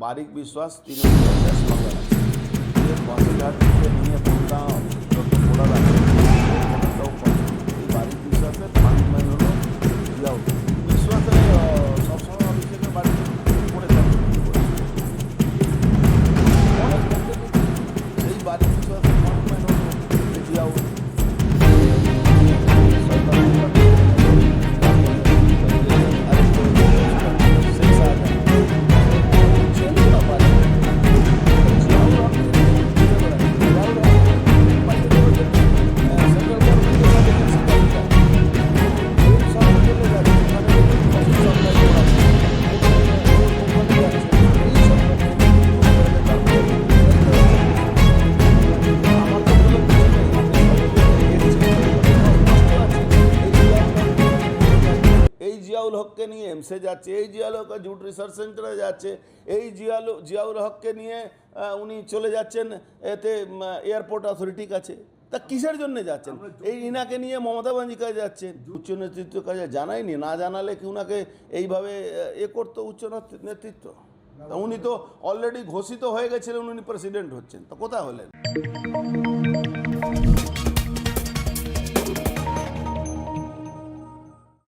বারিক বিশ্বাস তৃণমূলের স্লোগান আছে যে বসিরহাট থেকে নিয়ে বললাম যত পড়ার আছে এই বারিক বিশ্বাসের ফান্ডম্যান হলো জিয়াউল বিশ্বাসের সবসময় অভিষেকের বাড়িতে পড়ে থাকে অনেক সেই বারিক বিশ্বাসের ফান্ডম্যান হলো জিয়াউল এই জিয়াউল হককে নিয়ে এমসে যাচ্ছে, এই জিয়াউল হক জুট রিসার্চ সেন্টারে যাচ্ছে, এই জিয়াউল হককে নিয়ে উনি চলে যাচ্ছেন এতে এয়ারপোর্ট অথরিটির কাছে। তা কিসের জন্য যাচ্ছেন? এই ইনাকে নিয়ে মমতা ব্যানার্জির কাছে যাচ্ছেন, উচ্চ নেতৃত্বের কাছে জানায়নি, না জানালে কি উনাকে এইভাবে করতো উচ্চ নেতৃত্ব? তা উনি তো অলরেডি ঘোষিত হয়ে গেছিলেন উনি প্রেসিডেন্ট হচ্ছেন, তো কোথায় হলেন?